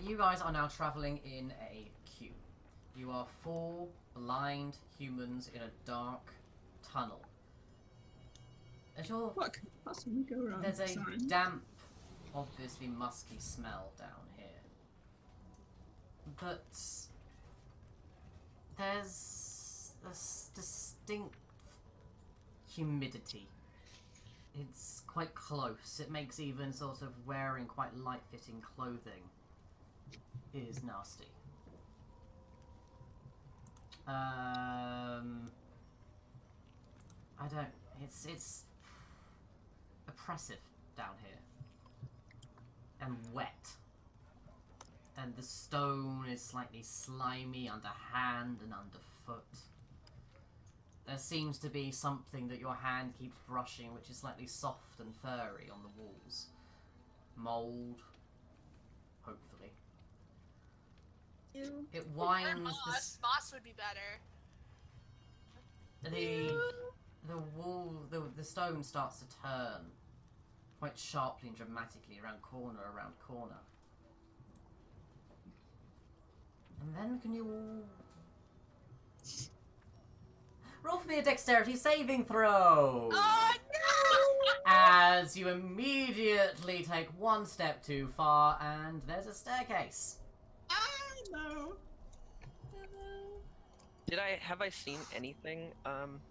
You guys are now travelling in a queue. You are 4 blind humans in a dark tunnel. What could possibly go wrong? There's a Sorry. damp, obviously musky smell down here. But there's a distinct humidity. It's quite close. It makes even sort of wearing quite light-fitting clothing is nasty. I don't... It's oppressive down here. And wet. And the stone is slightly slimy under hand and underfoot. There seems to be something that your hand keeps brushing, which is slightly soft and furry on the walls. Mold, hopefully. Ew. It winds. Moss would be better. The stone starts to turn quite sharply and dramatically around corner. And then can you all roll for me a dexterity saving throw? Oh no! As you immediately take one step too far, and there's a staircase. No. Have I seen anything No.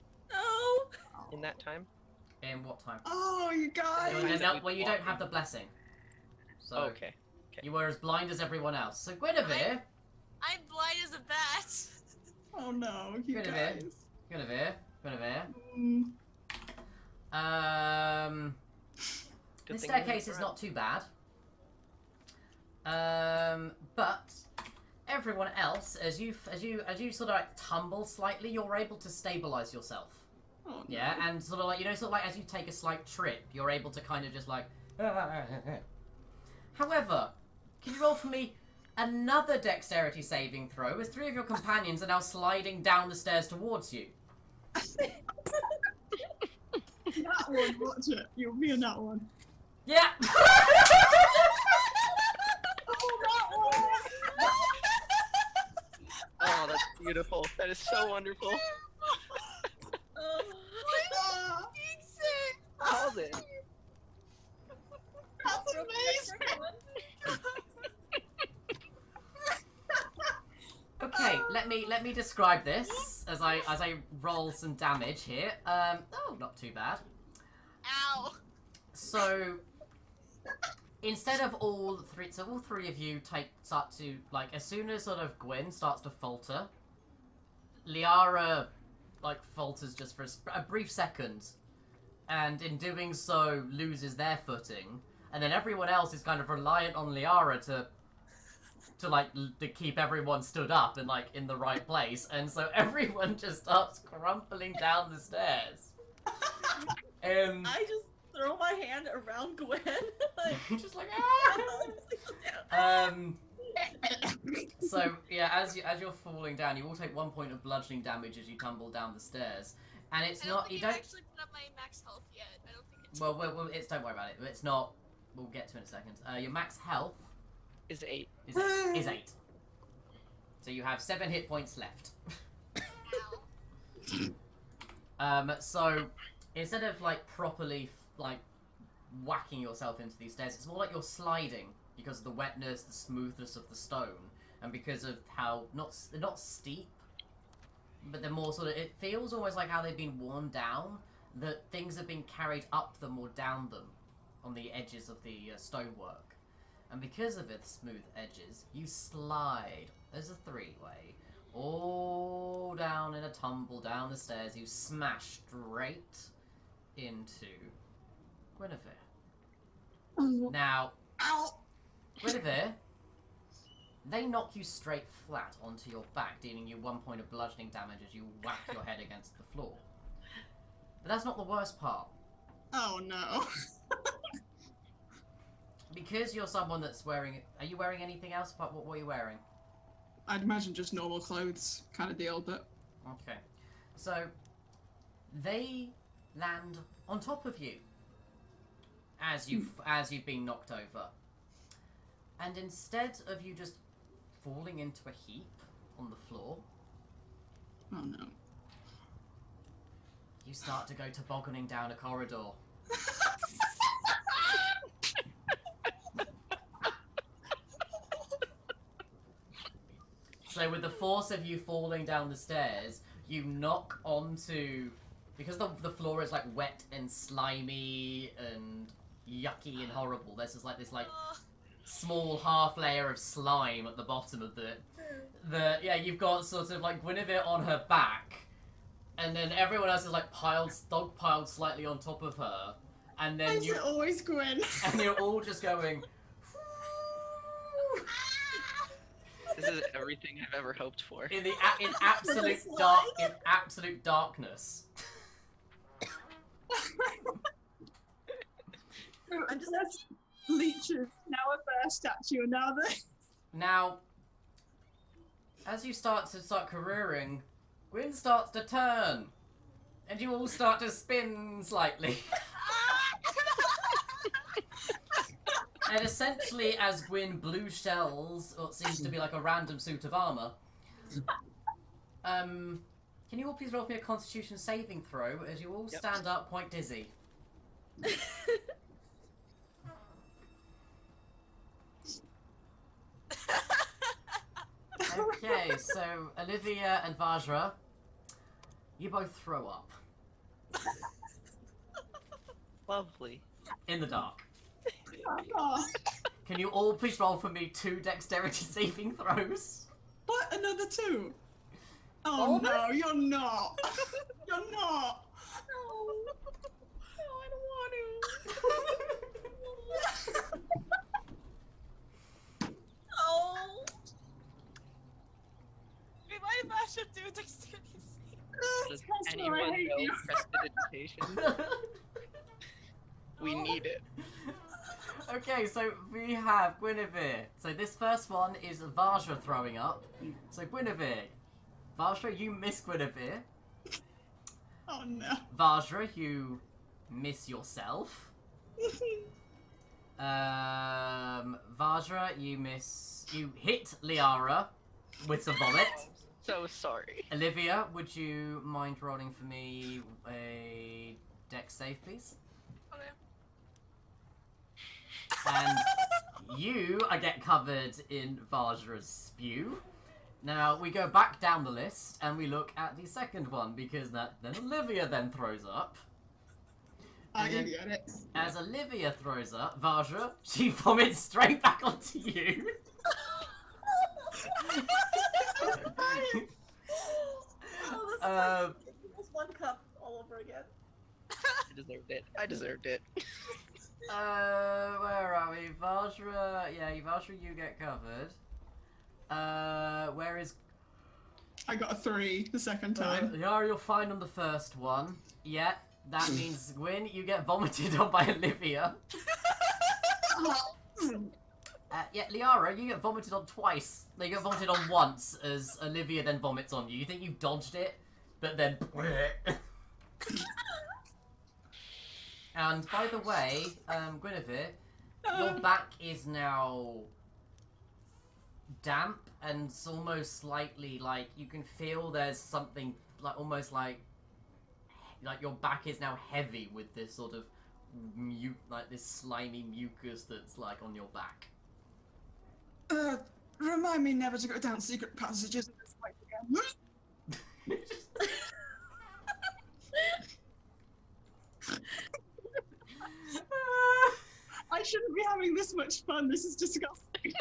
in that time? In what time? Oh, you guys. Well, you don't have the blessing. So Okay. you were as blind as everyone else. So Guinevere. I'm blind as a bat. Oh no, you Guinevere. guys. Guinevere. Mm. Good This thing staircase we is not too bad. But everyone else, as you sort of like tumble slightly, you're able to stabilize yourself. Oh, no. Yeah, and sort of like as you take a slight trip, you're able to kind of just like. However, can you roll for me another dexterity saving throw as 3 of your companions are now sliding down the stairs towards you? That one, watch it. You'll be in that one. Yeah. Oh, that one. Oh, that's beautiful. That is so wonderful. Ah, Called it. that's amazing. Okay, let me describe this as I roll some damage here. Oh, not too bad. Ow. So instead of all three of you start to like as soon as sort of Gwyn starts to falter, Liara like falters just for a brief second, and in doing so loses their footing, and then everyone else is kind of reliant on Liara to keep everyone stood up and like in the right place, and so everyone just starts crumpling down the stairs. I just throw my hand around Gwen. Like, just like ah! So yeah, as you're falling down, you all take 1 point of bludgeoning damage as you tumble down the stairs, and it's I don't not think you I've don't. actually put up my max health yet. I don't think it's. Well, it's don't worry about it. It's not. We'll get to it in a second. Your max health Is 8. is 8. So you have 7 hit points left. Ow. So instead of like properly like whacking yourself into these stairs, it's more like you're sliding because of the wetness, the smoothness of the stone, and because of how they're not steep, but they're more sort of. It feels almost like how they've been worn down. That things have been carried up them or down them on the edges of the stonework. And because of its smooth edges, you slide as a 3-way, all down in a tumble down the stairs. You smash straight into Guinevere. Now, Ow. Guinevere, they knock you straight flat onto your back, dealing you 1 point of bludgeoning damage as you whack your head against the floor. But that's not the worst part. Oh no. Because you're someone that's wearing... Are you wearing anything else? What are you wearing? I'd imagine just normal clothes kind of deal, but... Okay. So, they land on top of you. as you've been knocked over. And instead of you just falling into a heap on the floor, Oh no. you start to go tobogganing down a corridor. So with the force of you falling down the stairs, you knock onto... Because the floor is like wet and slimy and yucky and horrible, there's just like this like small half layer of slime at the bottom of yeah, you've got sort of like Guinevere on her back, and then everyone else is like dog-piled slightly on top of her, and then Why is it always Gwen? and you're all just going... This is everything I've ever hoped for. in absolute darkness. I'm just leeches. Now a bear statue, and now the... Now, as you start careering, Gwyn starts to turn, and you all start to spin slightly. And essentially, as Gwyn blue shells what seems to be like a random suit of armor, can you all please roll me a Constitution saving throw as you all stand up quite dizzy? Okay, so Olivia and Vajra, you both throw up. Lovely. In the dark. Oh, Can you all please roll for me 2 dexterity saving throws? what? Another 2? Oh no, you're not. You're not. No. No, I don't want to. Oh. We might have actually do dexterity. Does Tesla, I anyone hate know you. prestidigitation? We need it. Okay, so we have Guinevere. So this first one is Vajra throwing up. So Guinevere. Vajra, you miss Guinevere. Oh no. Vajra, you miss yourself. Vajra, you hit Liara with some vomit. So sorry. Olivia, would you mind rolling for me a dex save, please? Okay. And you get covered in Vajra's spew. Now, we go back down the list, and we look at the second one, because then Olivia then throws up. I And then, get it. as Olivia throws up, Vajra, she vomits straight back onto you. Oh, this is like one cup all over again. I deserved it. I deserved it. Where are we? Vajra, Vajra, you get covered. Where is... I got a 3 the second time. Yara, you're fine on the first one. Yeah, that means, Gwyn, you get vomited on by Olivia. Liara, you get vomited on twice. You get vomited on once, as Olivia then vomits on you. You think you've dodged it, but then... And, by the way, Guinevere, your back is now damp, and it's almost slightly, like, you can feel there's something, like, almost like your back is now heavy with this sort of, this slimy mucus that's, like, on your back. Remind me never to go down secret passages in this fight again. I shouldn't be having this much fun. This is disgusting.